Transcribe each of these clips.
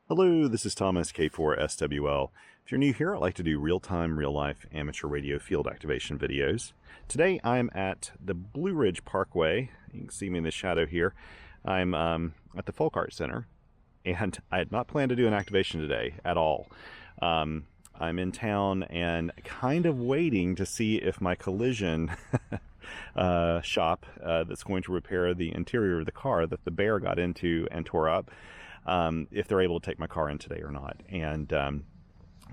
Hello, this is Thomas, K4SWL. If you're new here, I like to do real-time, real-life amateur radio field activation videos. Today I'm at the Blue Ridge Parkway. You can see me in the shadow here. I'm at the Folk Art Center, and I had not planned to do an activation today at all. I'm in town and kind of waiting to see if my collision shop that's going to repair the interior of the car that the bear got into and tore up, if they're able to take my car in today or not. And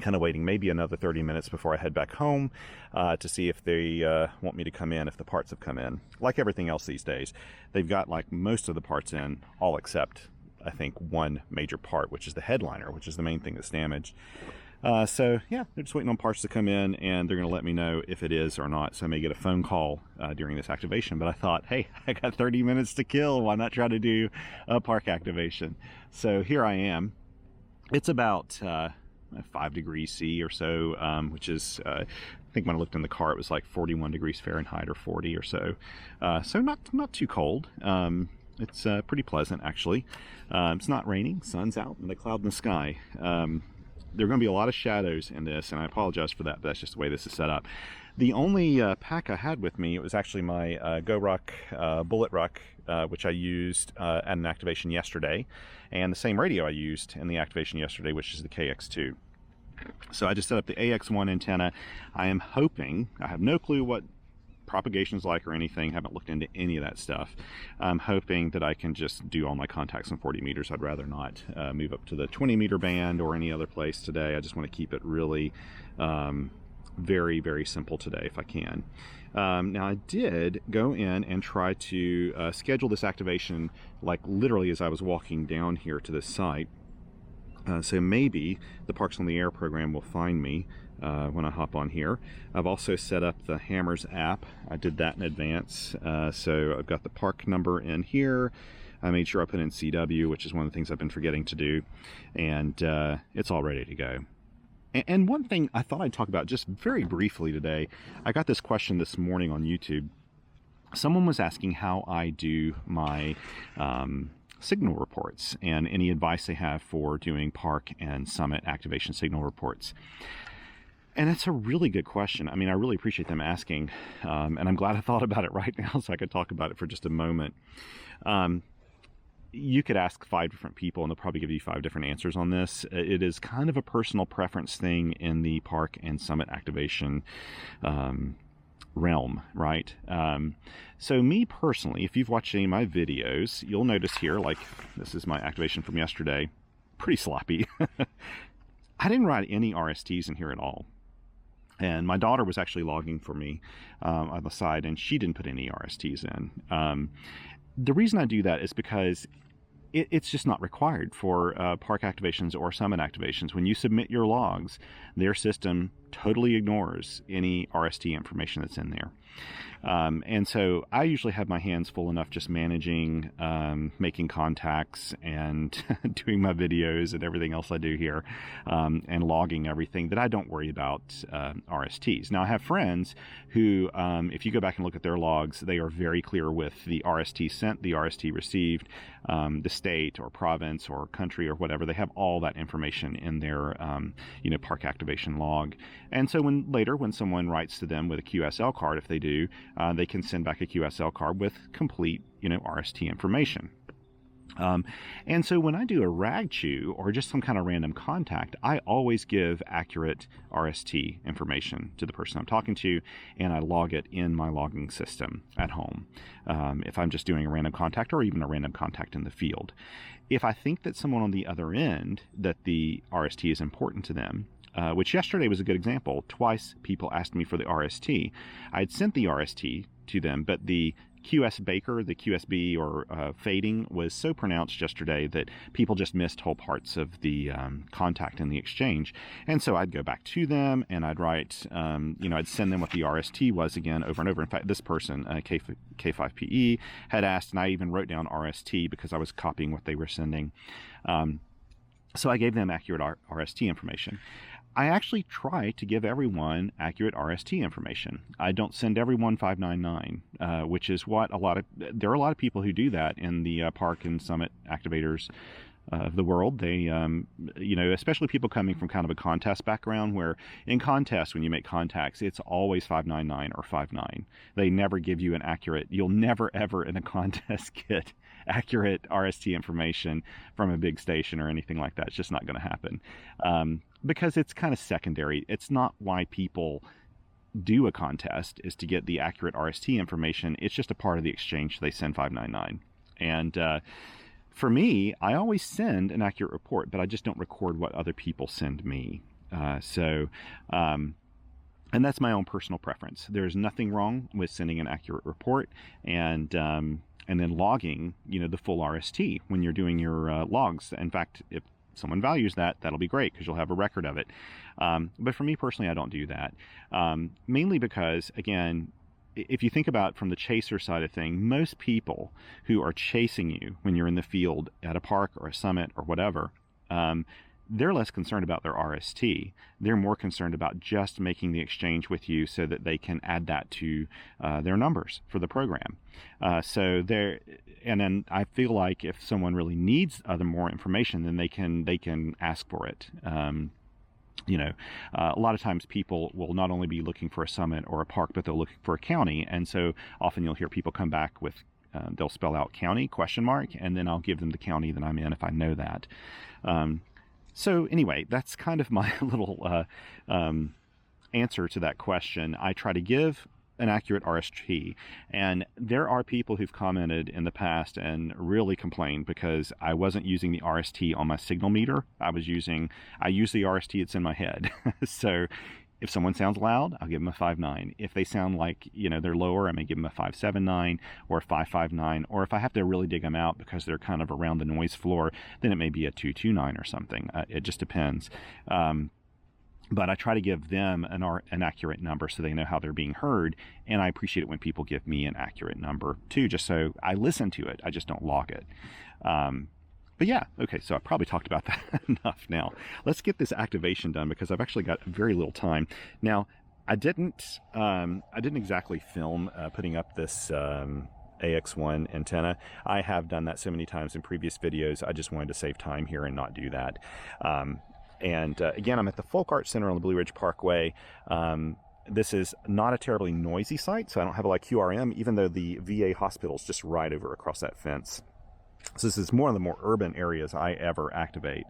kind of waiting maybe another 30 minutes before I head back home to see if they want me to come in, if the parts have come in. Like everything else these days, they've got like most of the parts in, all except I think one major part, which is the headliner, which is the main thing that's damaged. So yeah, they're just waiting on parts to come in, and they're going to let me know if it is or not. So I may get a phone call during this activation, but I thought, hey, I got 30 minutes to kill. Why not try to do a park activation? So here I am. It's about 5 degrees C or so, which is, I think when I looked in the car, it was like 41 degrees Fahrenheit or 40 or so. So not too cold. It's pretty pleasant, actually. It's not raining. Sun's out and the cloud in the sky. There are going to be a lot of shadows in this, and I apologize for that, but that's just the way this is set up. The only pack I had with me, it was actually my GoRuck Bullet Ruck, which I used at an activation yesterday, and the same radio I used in the activation yesterday, which is the KX2. So I just set up the AX1 antenna. I am hoping, I have no clue what propagation's like or anything, haven't looked into any of that stuff. I'm hoping that I can just do all my contacts on 40 meters. I'd rather not move up to the 20 meter band or any other place today. I just want to keep it really very, very simple today if I can. Now I did go in and try to schedule this activation like literally as I was walking down here to this site. So maybe the Parks on the Air program will find me when I hop on here. I've also set up the Hammers app. I did that in advance. So I've got the park number in here. I made sure I put in CW, which is one of the things I've been forgetting to do. And it's all ready to go. And one thing I thought I'd talk about just very briefly today, I got this question this morning on YouTube. Someone was asking how I do my signal reports and any advice they have for doing park and summit activation signal reports. And it's a really good question. I mean, I really appreciate them asking, and I'm glad I thought about it right now so I could talk about it for just a moment. You could ask 5 different people and they'll probably give you 5 different answers on this. It is kind of a personal preference thing in the park and summit activation realm, right? So me personally, if you've watched any of my videos, you'll notice here, like this is my activation from yesterday, pretty sloppy. I didn't write any RSTs in here at all. And my daughter was actually logging for me on the side, and she didn't put any RSTs in. The reason I do that is because it's just not required for park activations or summit activations. When you submit your logs, their system totally ignores any RST information that's in there. And so I usually have my hands full enough just managing, making contacts and doing my videos and everything else I do here, and logging everything that I don't worry about RSTs. Now I have friends who, if you go back and look at their logs, they are very clear with the RST sent, the RST received, the state or province or country or whatever. They have all that information in their, park activation log. And so when someone writes to them with a QSL card, if they do, they can send back a QSL card with complete, RST information. And so when I do a rag chew or just some kind of random contact, I always give accurate RST information to the person I'm talking to, and I log it in my logging system at home. If I'm just doing a random contact or even a random contact in the field. If I think that someone on the other end, that the RST is important to them, which yesterday was a good example. Twice people asked me for the RST. I had sent the RST to them, but the QS Baker, the QSB or fading was so pronounced yesterday that people just missed whole parts of the contact in the exchange. And so I'd go back to them and I'd write, I'd send them what the RST was again over and over. In fact, this person, K5PE, had asked, and I even wrote down RST because I was copying what they were sending. So I gave them accurate RST information. I actually try to give everyone accurate RST information. I don't send everyone 599, which is what there are a lot of people who do that in the park and summit activators of the world. They, you know, especially people coming from kind of a contest background, where in contests, when you make contacts, it's always 599 or 59. They never give you an accurate, you'll never ever in a contest get accurate RST information from a big station or anything like that. It's just not going to happen, because it's kind of secondary. It's not why people do a contest, is to get the accurate RST information. It's just a part of the exchange. They send 599. And for me, I always send an accurate report, but I just don't record what other people send me. And that's my own personal preference. There's nothing wrong with sending an accurate report and then logging, you know, the full RST when you're doing your logs. In fact, if someone values that, that'll be great because you'll have a record of it. But for me personally, I don't do that. Mainly because, again, if you think about from the chaser side of things, most people who are chasing you when you're in the field at a park or a summit or whatever, they're less concerned about their RST. They're more concerned about just making the exchange with you so that they can add that to their numbers for the program. And then I feel like if someone really needs more information, then they can ask for it. You know, a lot of times people will not only be looking for a summit or a park, but they're looking for a county. And so often you'll hear people come back with, they'll spell out county, ? And then I'll give them the county that I'm in if I know that. So anyway, that's kind of my little answer to that question. I try to give an accurate RST, and there are people who've commented in the past and really complained because I wasn't using the RST on my signal meter. I use the RST that's in my head. So if someone sounds loud, I'll give them a 5.9. If they sound like, you know, they're lower, I may give them a 5.79 or a 5.59. Or if I have to really dig them out because they're kind of around the noise floor, then it may be a 2.29 or something. It just depends. But I try to give them an accurate number so they know how they're being heard. And I appreciate it when people give me an accurate number too, just so I listen to it. I just don't log it. But yeah, okay, so I probably talked about that enough now. Let's get this activation done because I've actually got very little time. Now, I didn't exactly film putting up this AX1 antenna. I have done that so many times in previous videos. I just wanted to save time here and not do that. Again, I'm at the Folk Art Center on the Blue Ridge Parkway. This is not a terribly noisy site, so I don't have a lot of QRM, even though the VA hospital is just right over across that fence. So this is one of the more urban areas I ever activate.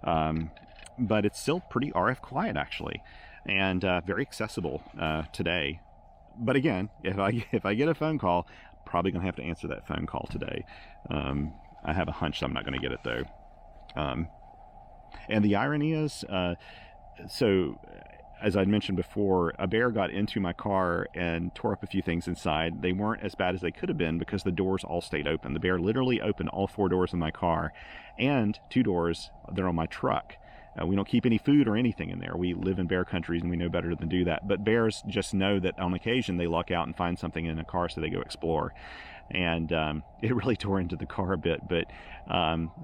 But it's still pretty RF quiet, actually, and very accessible today. But again, if I get a phone call, I'm probably going to have to answer that phone call today. I have a hunch I'm not going to get it, though. And the irony is, so as I'd mentioned before, a bear got into my car and tore up a few things inside. They weren't as bad as they could have been because the doors all stayed open. The bear literally opened all 4 doors of my car and 2 doors that are on my truck. We don't keep any food or anything in there. We live in bear countries and we know better than do that. But bears just know that on occasion they luck out and find something in a car, so they go explore. And it really tore into the car a bit, but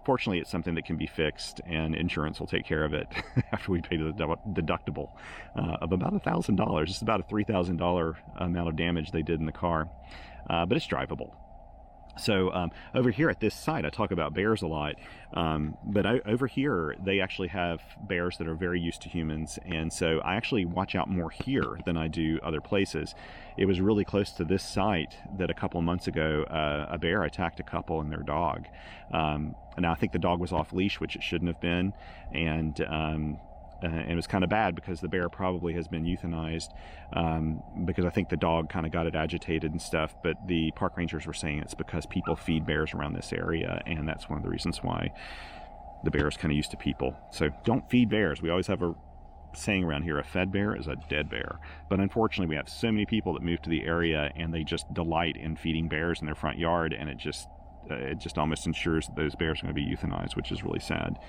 fortunately it's something that can be fixed and insurance will take care of it after we pay the deductible of about $1,000. It's about a $3,000 amount of damage they did in the car, but it's drivable. So over here at this site, I talk about bears a lot, but over here they actually have bears that are very used to humans, and so I actually watch out more here than I do other places. It was really close to this site that a couple of months ago a bear attacked a couple and their dog. Now I think the dog was off leash, which it shouldn't have been, and it was kind of bad because the bear probably has been euthanized, because I think the dog kind of got it agitated and stuff, but the park rangers were saying it's because people feed bears around this area, and that's one of the reasons why the bear is kind of used to people. So don't feed bears. We always have a saying around here, a fed bear is a dead bear. But unfortunately we have so many people that move to the area and they just delight in feeding bears in their front yard, and it just almost ensures that those bears are going to be euthanized, which is really sad.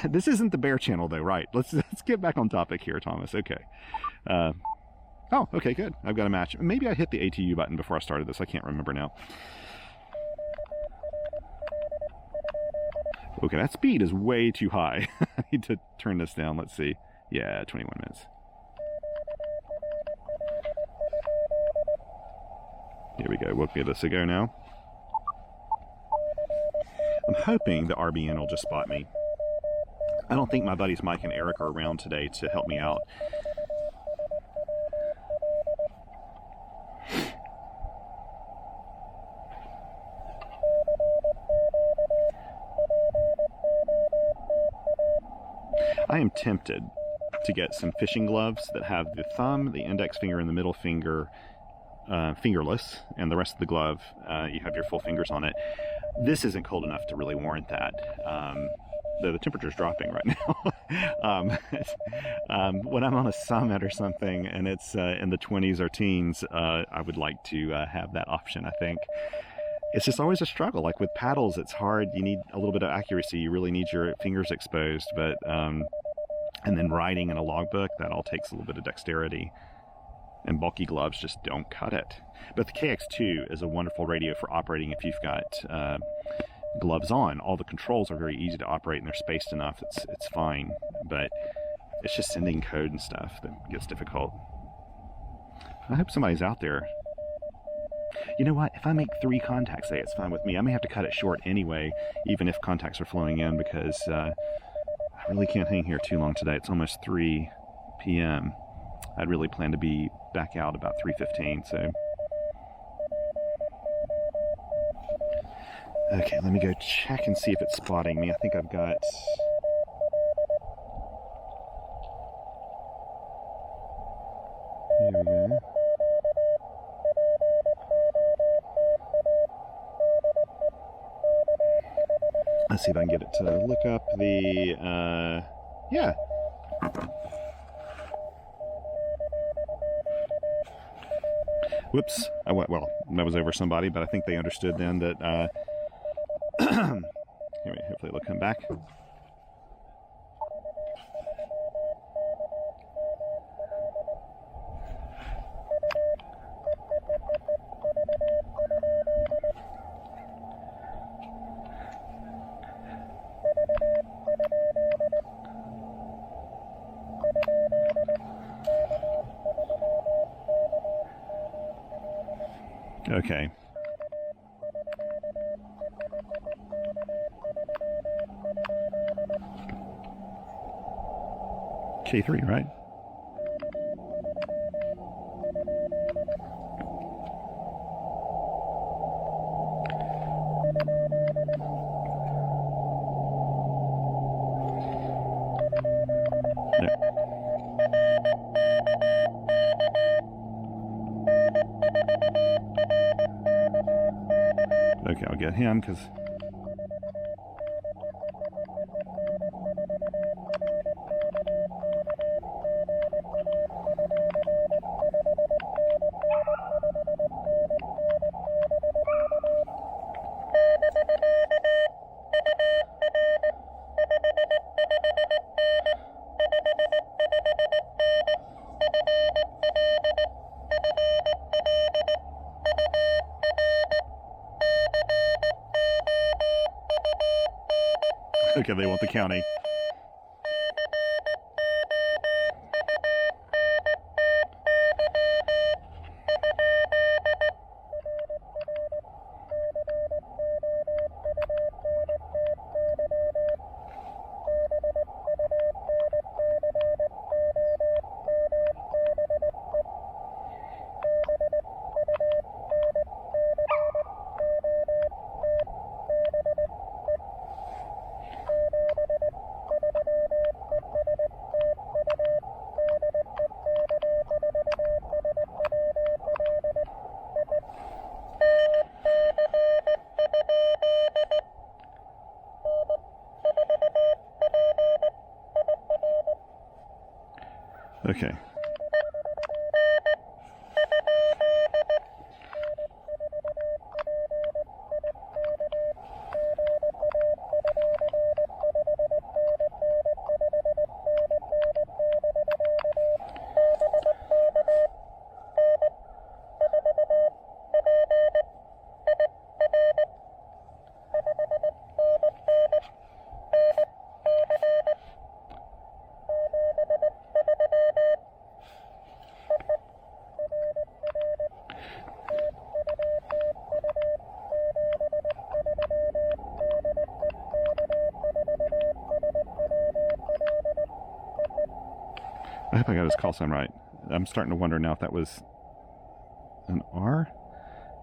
This isn't the bear channel though, right? Let's get back on topic here, Thomas. Okay. Oh, okay, good. I've got a match. Maybe I hit the ATU button before I started this. I can't remember now. Okay, that speed is way too high. I need to turn this down. Let's see. Yeah, 21 minutes. Here we go. We'll give this a go now. I'm hoping the RBN will just spot me. I don't think my buddies Mike and Eric are around today to help me out. I am tempted to get some fishing gloves that have the thumb, the index finger, and the middle finger fingerless, and the rest of the glove, you have your full fingers on it. This isn't cold enough to really warrant that, though the temperature's dropping right now. When I'm on a summit or something and it's in the 20s or teens, I would like to have that option, I think. It's just always a struggle. Like with paddles, it's hard. You need a little bit of accuracy. You really need your fingers exposed. But and then writing in a logbook, that all takes a little bit of dexterity. And bulky gloves just don't cut it. But the KX2 is a wonderful radio for operating if you've got gloves on. All the controls are very easy to operate and they're spaced enough. It's fine. But it's just sending code and stuff that gets difficult. I hope somebody's out there. You know what? If I make 3 contacts today, it's fine with me. I may have to cut it short anyway, even if contacts are flowing in, because I really can't hang here too long today. It's almost 3 p.m. I'd really planned to be back out about 3:15, so. Okay, let me go check and see if it's spotting me. I think I've got... Here we go. Let's see if I can get it to look up the, yeah. Whoops. Well, that was over somebody, but I think they understood then that, anyway, hopefully it'll come back. Okay. K3, right? Okay, I'll get him because... Okay, they want the county. Okay. I hope I got his call sign right. I'm starting to wonder now if that was an R.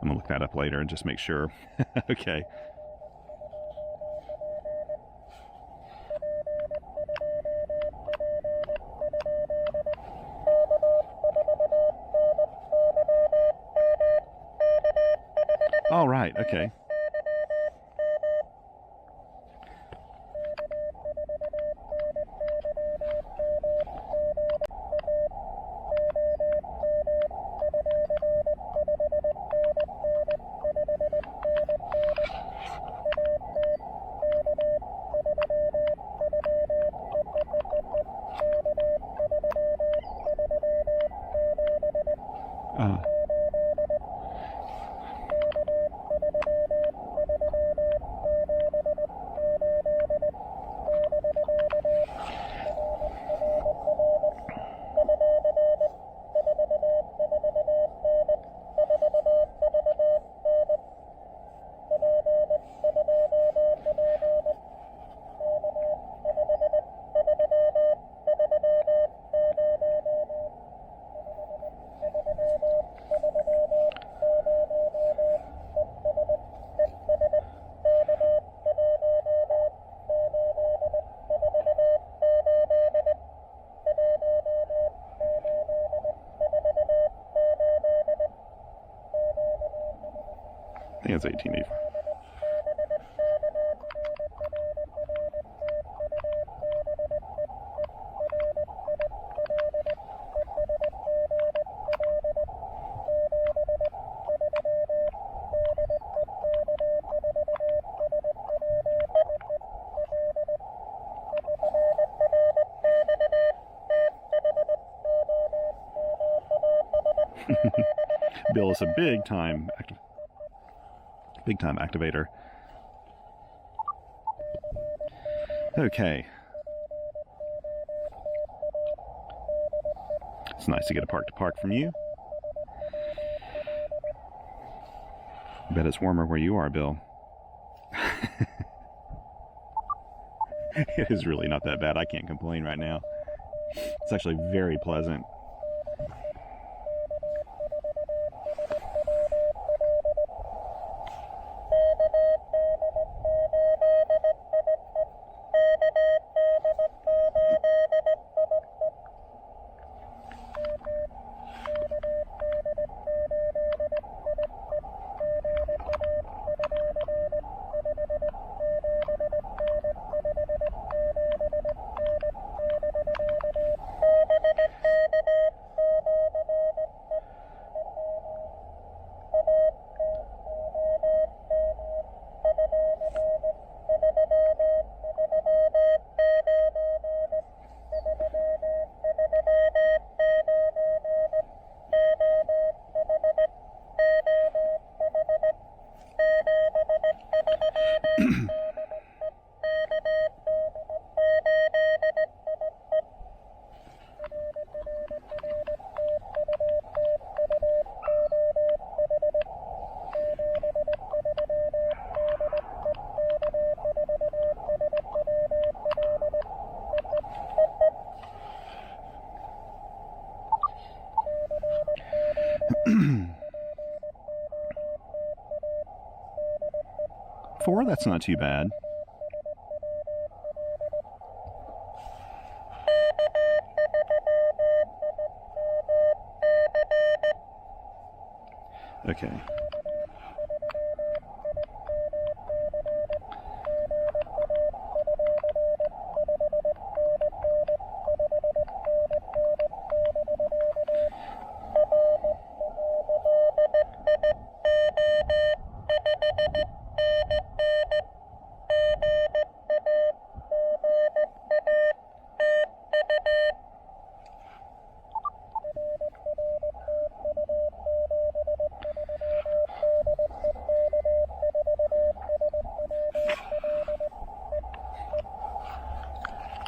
I'm gonna look that up later and just make sure. Okay. All right, okay. I think it's 1884. Bill is a big time activator. Okay. It's nice to get a park to park from you. I bet it's warmer where you are, Bill. It is really not that bad. I can't complain right now. It's actually very pleasant. Four, that's not too bad. Okay.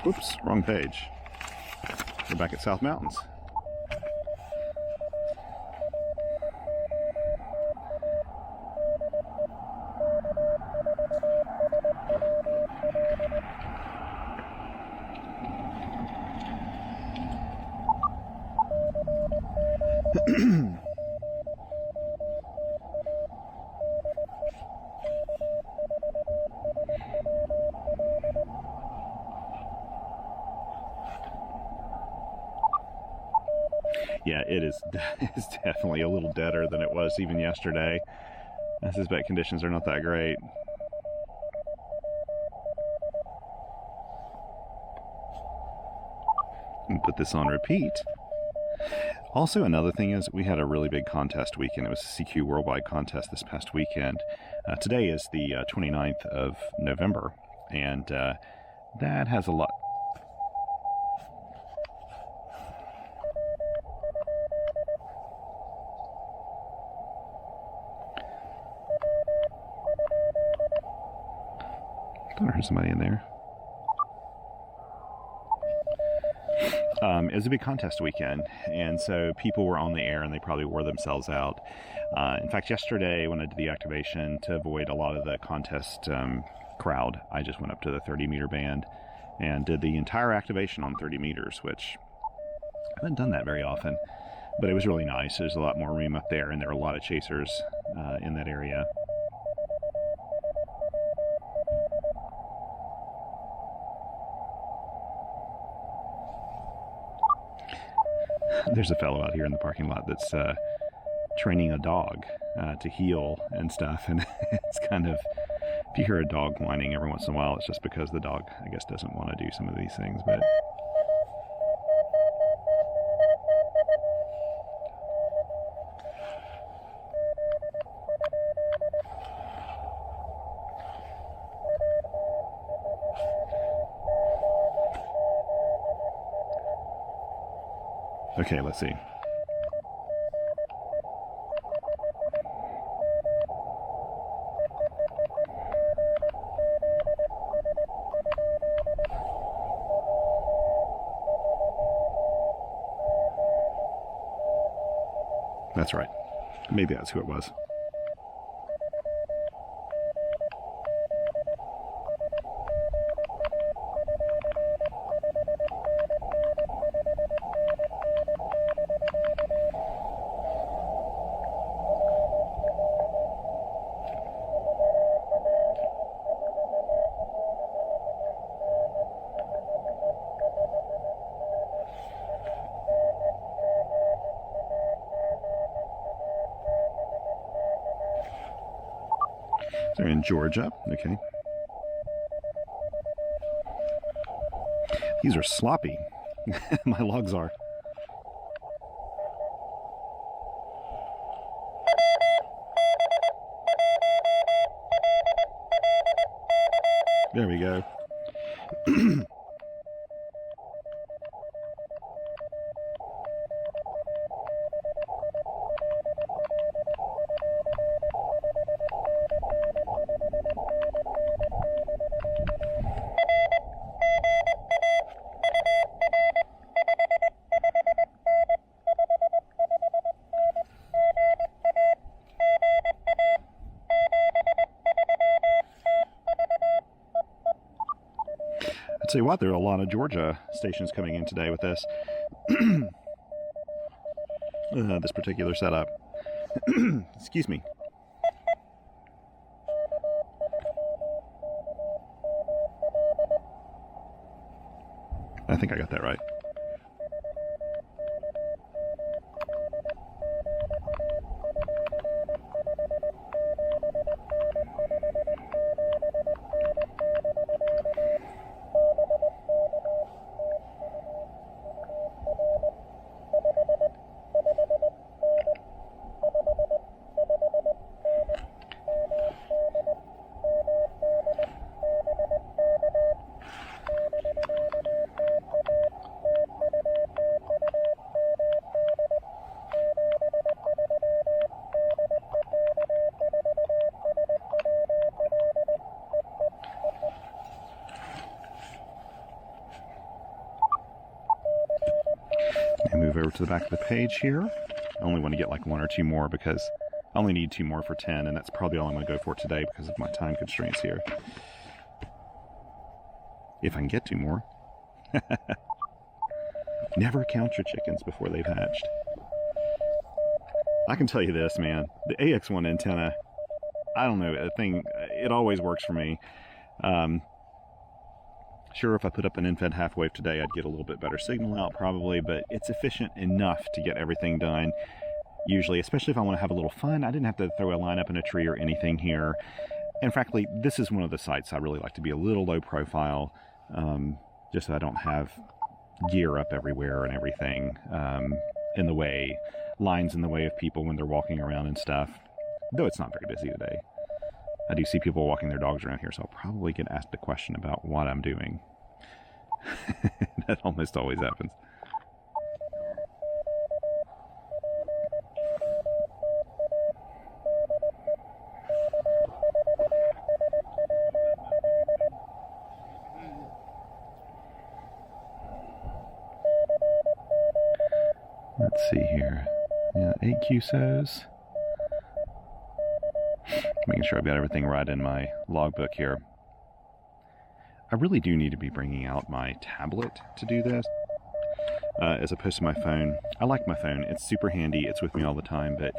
Whoops, wrong page. We're back at South Mountains. Yeah, it's definitely a little deader than it was even yesterday. I suspect conditions are not that great. And put this on repeat. Also, another thing is we had a really big contest weekend. It was a CQ Worldwide contest this past weekend. Today is the 29th of November, and that has a lot. I thought I heard somebody in there. It was a big contest weekend, and so people were on the air and they probably wore themselves out. In fact, yesterday when I did the activation, to avoid a lot of the contest crowd, I just went up to the 30-meter band and did the entire activation on 30 meters, which I haven't done that very often, but it was really nice. There's a lot more room up there, and there are a lot of chasers in that area. There's a fellow out here in the parking lot that's training a dog to heel and stuff, and it's kind of, if you hear a dog whining every once in a while, it's just because the dog, I guess, doesn't want to do some of these things. But okay, let's see. That's right. Maybe that's who it was. They're in Georgia. Okay. These are sloppy. My logs are. There we go. I'll tell you what, there are a lot of Georgia stations coming in today with this. This particular setup. Excuse me. I think I got that right. Move over to the back of the page here. I only want to get like one or two more because I only need two more for 10, and that's probably all I'm going to go for today because of my time constraints here. If I can get two more. Never count your chickens before they've hatched. I can tell you this, man. The AX1 antenna, I don't know, it always works for me. Sure, if I put up an infed half wave today, I'd get a little bit better signal out probably, but it's efficient enough to get everything done. Usually, especially if I want to have a little fun, I didn't have to throw a line up in a tree or anything here. And frankly, this is one of the sites I really like to be a little low profile, just so I don't have gear up everywhere and everything in the way, lines in the way of people when they're walking around and stuff. Though it's not very busy today. I do see people walking their dogs around here, so I'll probably get asked a question about what I'm doing. That almost always happens. Let's see here. Yeah, 8 QSOs. Making sure I've got everything right in my logbook here. I really do need to be bringing out my tablet to do this, as opposed to my phone. I like my phone. It's super handy. It's with me all the time, but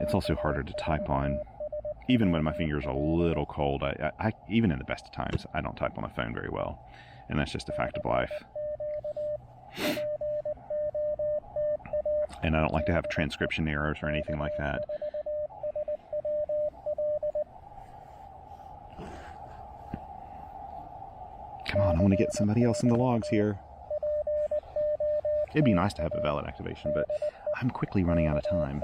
it's also harder to type on. Even when my fingers are a little cold, I even in the best of times, I don't type on the phone very well. And that's just a fact of life. And I don't like to have transcription errors or anything like that. Come on, I want to get somebody else in the logs here. It'd be nice to have a valid activation, but I'm quickly running out of time.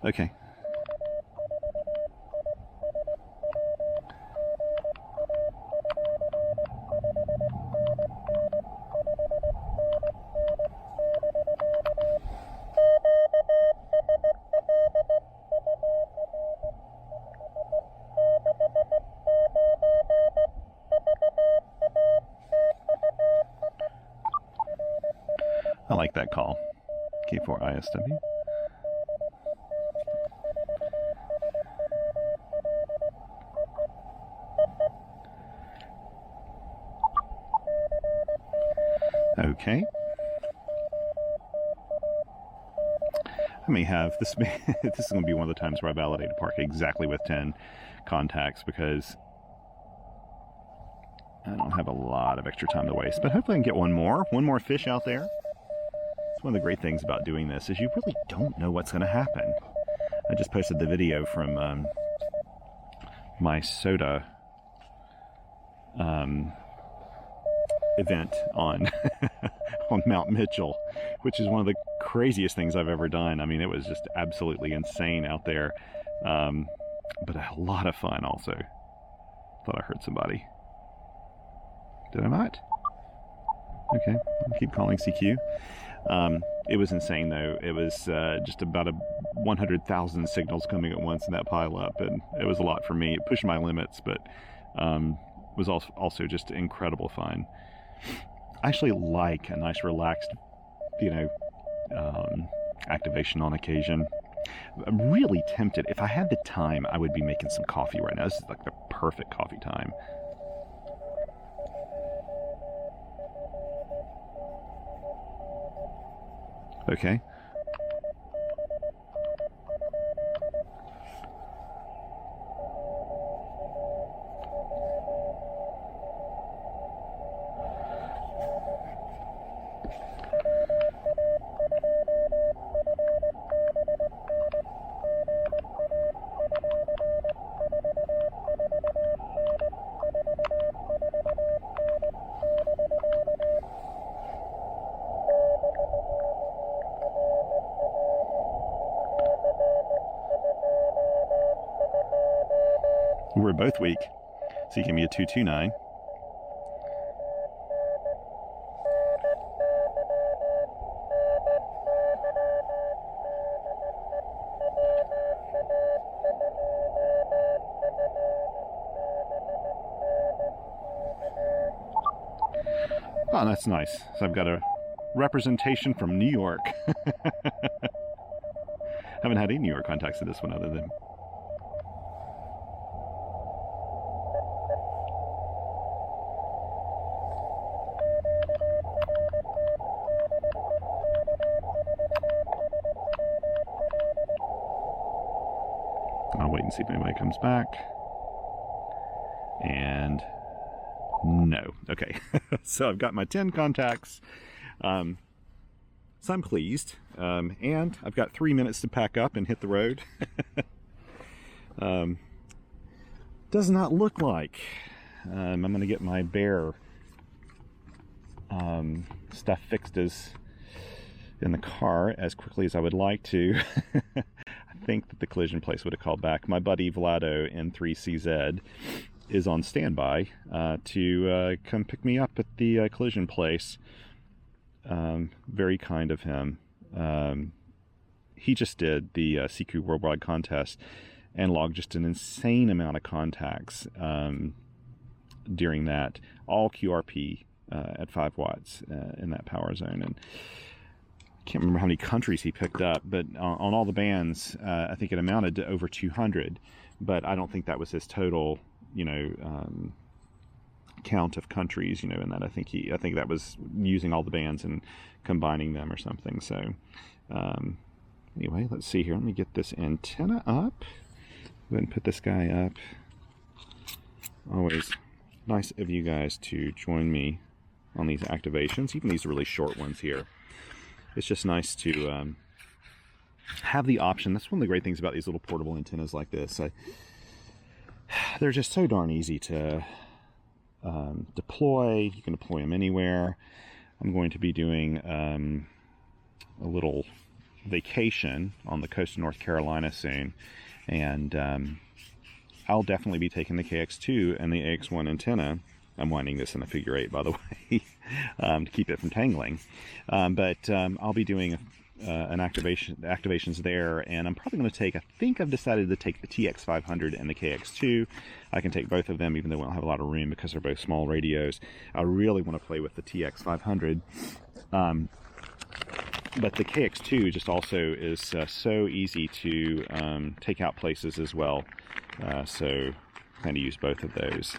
Okay. I like that call. K4ISW. Okay. I may have this. This is going to be one of the times where I validate a park exactly with 10 contacts because I don't have a lot of extra time to waste. But hopefully I can get one more fish out there. It's one of the great things about doing this is you really don't know what's going to happen. I just posted the video from my soda event on on Mount Mitchell, which is one of the craziest things I've ever done. I mean, it was just absolutely insane out there, but a lot of fun also. Thought I heard somebody. Did I not? Okay, I'll keep calling CQ. It was insane though. It was just about 100,000 signals coming at once in that pile up, and it was a lot for me. It pushed my limits, but was also just incredible fun. I actually like a nice relaxed, activation on occasion. I'm really tempted. If I had the time, I would be making some coffee right now. This is like the perfect coffee time. Okay. We're both weak. So you give me a 229. Oh, that's nice. So I've got a representation from New York. Haven't had any New York contacts in this one other than... I'll wait and see if anybody comes back. And no. Okay. So I've got my 10 contacts. So I'm pleased. And I've got 3 minutes to pack up and hit the road. Does not look like I'm going to get my bear stuff fixed in the car as quickly as I would like to. I think that the collision place would have called back. My buddy Vlado in 3CZ is on standby to come pick me up at the collision place. Very kind of him. He just did the CQ Worldwide Contest and logged just an insane amount of contacts during that. All QRP at 5 watts in that power zone. And I can't remember how many countries he picked up, but on all the bands, I think it amounted to over 200. But I don't think that was his total, count of countries, in that I think that was using all the bands and combining them or something. So anyway, let's see here. Let me get this antenna up. Go ahead and put this guy up. Always nice of you guys to join me on these activations, even these really short ones here. It's just nice to have the option. That's one of the great things about these little portable antennas like this. They're just so darn easy to deploy. You can deploy them anywhere. I'm going to be doing a little vacation on the coast of North Carolina soon, and I'll definitely be taking the KX2 and the AX1 antenna. I'm winding this in a figure 8, by the way, to keep it from tangling. But I'll be doing activations there, and I'm probably going to take, I think I've decided to take the TX500 and the KX2. I can take both of them, even though we don't have a lot of room because they're both small radios. I really want to play with the TX500. But the KX2 just also is so easy to take out places as well. So kind of use both of those.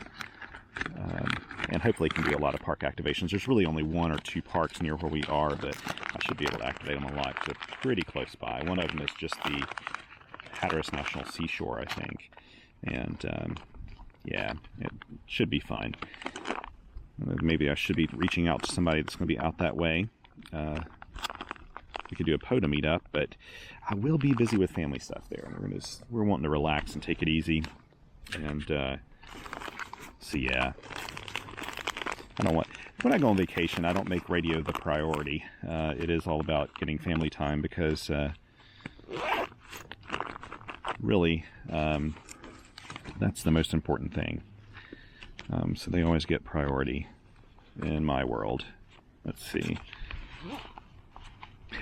And hopefully can do a lot of park activations. There's really only 1 or 2 parks near where we are, but I should be able to activate them a lot. They're pretty close by. One of them is just the Hatteras National Seashore, I think. And yeah, it should be fine. Maybe I should be reaching out to somebody that's going to be out that way. We could do a POTA meetup, but I will be busy with family stuff there. We're wanting to relax and take it easy. And so yeah, when I go on vacation, I don't make radio the priority. It is all about getting family time because really that's the most important thing. So they always get priority in my world. Let's see.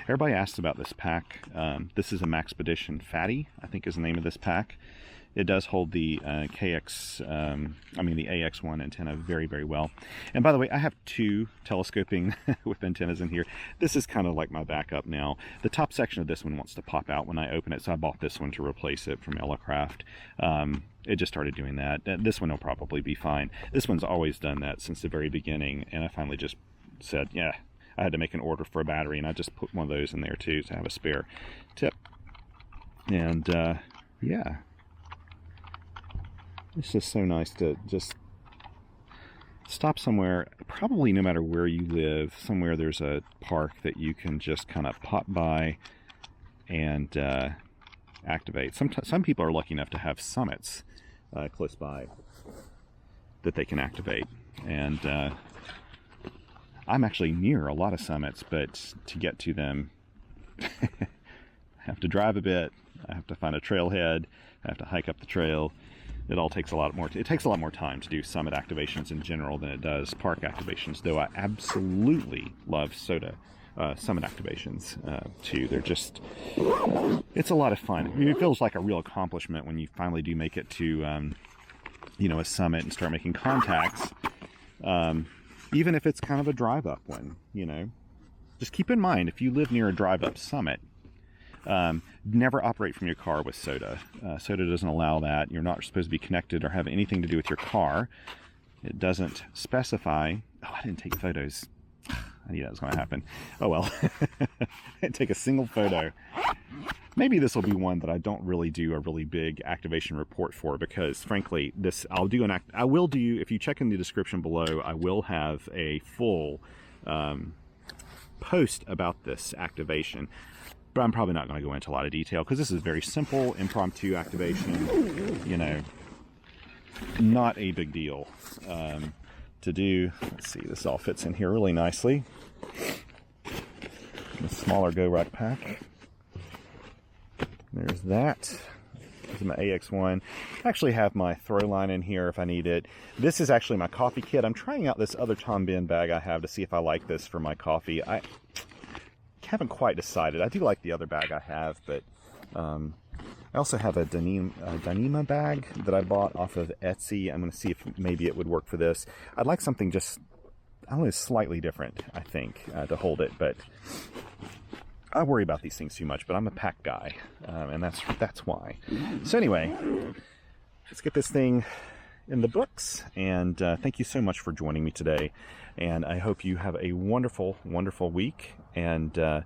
Everybody asks about this pack. This is a Maxpedition Fatty, I think is the name of this pack. It does hold the the AX1 antenna very, very well. And by the way, I have 2 telescoping with antennas in here. This is kind of like my backup now. The top section of this one wants to pop out when I open it, so I bought this one to replace it from Elecraft. It just started doing that. This one will probably be fine. This one's always done that since the very beginning, and I finally just said, yeah, I had to make an order for a battery, and I just put one of those in there too to have a spare tip. And yeah. It's just so nice to just stop somewhere, probably no matter where you live, somewhere there's a park that you can just kind of pop by and activate. Some people are lucky enough to have summits close by that they can activate. And I'm actually near a lot of summits, but to get to them, I have to drive a bit, I have to find a trailhead, I have to hike up the trail. It all takes a lot more. It takes a lot more time to do summit activations in general than it does park activations. Though I absolutely love summit activations too. They're just, it's a lot of fun. I mean, it feels like a real accomplishment when you finally do make it to, a summit and start making contacts. even if it's kind of a drive-up one, you know. Just keep in mind, if you live near a drive-up summit, never operate from your car with soda. Soda doesn't allow that. You're not supposed to be connected or have anything to do with your car. It doesn't specify. Oh, I didn't take photos. I knew that was going to happen. Oh well. I didn't take a single photo. Maybe this will be one that I don't really do a really big activation report for, because frankly, I will do, if you check in the description below, I will have a full post about this activation. But I'm probably not going to go into a lot of detail, because this is very simple, impromptu activation, you know, not a big deal to do. Let's see, this all fits in here really nicely. The smaller Go Rack pack. There's that. This is my AX1. I actually have my throw line in here if I need it. This is actually my coffee kit. I'm trying out this other Tom Bin bag I have to see if I like this for my coffee. I haven't quite decided. I do like the other bag I have, but I also have a Dyneema bag that I bought off of Etsy. I'm going to see if maybe it would work for this. I'd like something just, I don't know, slightly different, I think, to hold it, but I worry about these things too much, but I'm a pack guy, and that's why. So anyway, let's get this thing in the books, and thank you so much for joining me today, and I hope you have a wonderful, wonderful week, and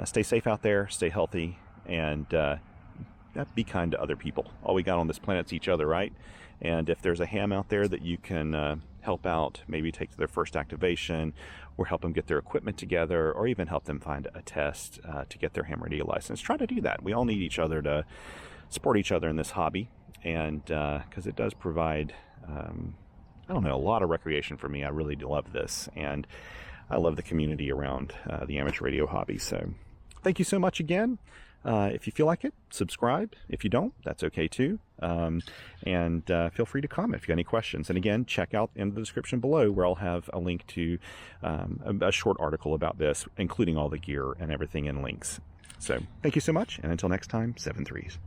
stay safe out there, stay healthy, and be kind to other people. All we got on this planet's each other, right? And if there's a ham out there that you can help out, maybe take to their first activation, or help them get their equipment together, or even help them find a test to get their ham radio license, try to do that. We all need each other to support each other in this hobby, and because it does provide, I don't know, a lot of recreation for me. I really do love this, and I love the community around the amateur radio hobby. So thank you so much again. If you feel like it, subscribe. If you don't, that's okay too. And feel free to comment if you got any questions. And again, check out in the description below where I'll have a link to a short article about this, including all the gear and everything in links. So thank you so much. And until next time, 7 threes.